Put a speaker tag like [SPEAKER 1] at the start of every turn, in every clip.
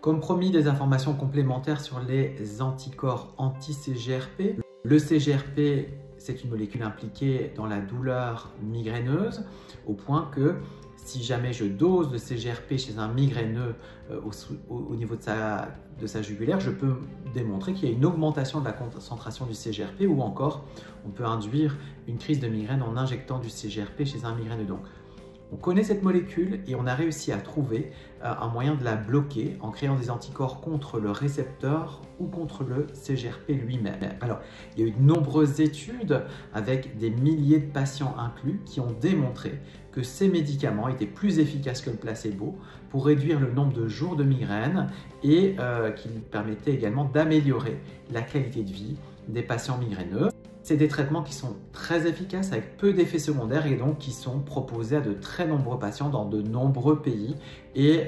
[SPEAKER 1] Comme promis, des informations complémentaires sur les anticorps anti-CGRP. Le CGRP, c'est une molécule impliquée dans la douleur migraineuse, au point que si jamais je dose le CGRP chez un migraineux au niveau de sa jugulaire, je peux démontrer qu'il y a une augmentation de la concentration du CGRP, ou encore on peut induire une crise de migraine en injectant du CGRP chez un migraineux. Donc, on connaît cette molécule et on a réussi à trouver un moyen de la bloquer en créant des anticorps contre le récepteur ou contre le CGRP lui-même. Alors, il y a eu de nombreuses études avec des milliers de patients inclus qui ont démontré que ces médicaments étaient plus efficaces que le placebo pour réduire le nombre de jours de migraine et qu'ils permettaient également d'améliorer la qualité de vie des patients migraineux. C'est des traitements qui sont très efficaces avec peu d'effets secondaires et donc qui sont proposés à de très nombreux patients dans de nombreux pays. Et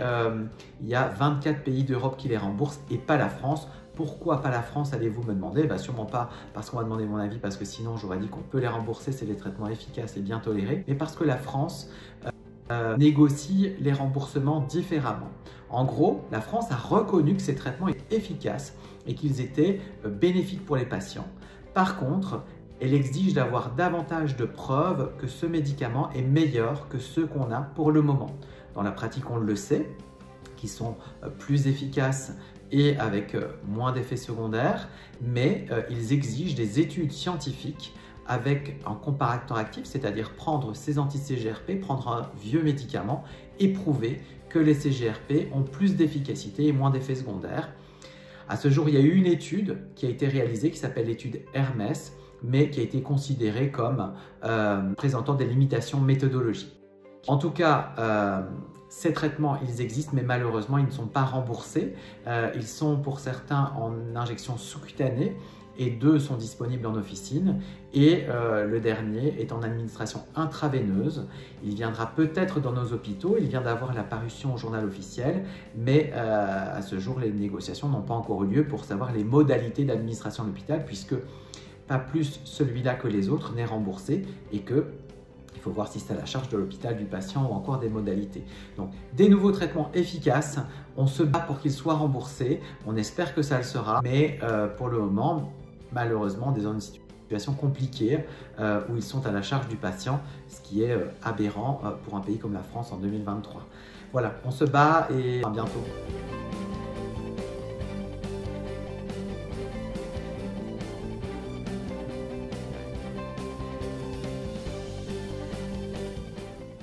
[SPEAKER 1] il y a 24 pays d'Europe qui les remboursent et pas la France. Pourquoi pas la France, allez-vous me demander? Sûrement pas parce qu'on va demander mon avis, parce que sinon j'aurais dit qu'on peut les rembourser, c'est des traitements efficaces et bien tolérés, mais parce que la France négocie les remboursements différemment. En gros, la France a reconnu que ces traitements étaient efficaces et qu'ils étaient bénéfiques pour les patients. Par contre, elle exige d'avoir davantage de preuves que ce médicament est meilleur que ceux qu'on a pour le moment. Dans la pratique, on le sait, qui sont plus efficaces et avec moins d'effets secondaires, mais ils exigent des études scientifiques avec un comparateur actif, c'est-à-dire prendre ces anti-CGRP, prendre un vieux médicament et prouver que les CGRP ont plus d'efficacité et moins d'effets secondaires. À ce jour, il y a eu une étude qui a été réalisée qui s'appelle l'étude Hermes, mais qui a été considérée comme présentant des limitations méthodologiques. En tout cas, ces traitements, ils existent, mais malheureusement, ils ne sont pas remboursés. Ils sont pour certains en injection sous-cutanée et 2 sont disponibles en officine. Et le dernier est en administration intraveineuse. Il viendra peut-être dans nos hôpitaux, il vient d'avoir la parution au journal officiel, mais à ce jour, les négociations n'ont pas encore eu lieu pour savoir les modalités d'administration à l'hôpital, puisque pas plus celui-là que les autres n'est remboursé et que il faut voir si c'est à la charge de l'hôpital, du patient ou encore des modalités. Donc, des nouveaux traitements efficaces, on se bat pour qu'ils soient remboursés, on espère que ça le sera, mais pour le moment, malheureusement, dans une situation compliquée où ils sont à la charge du patient, ce qui est aberrant pour un pays comme la France en 2023. Voilà, on se bat et à bientôt.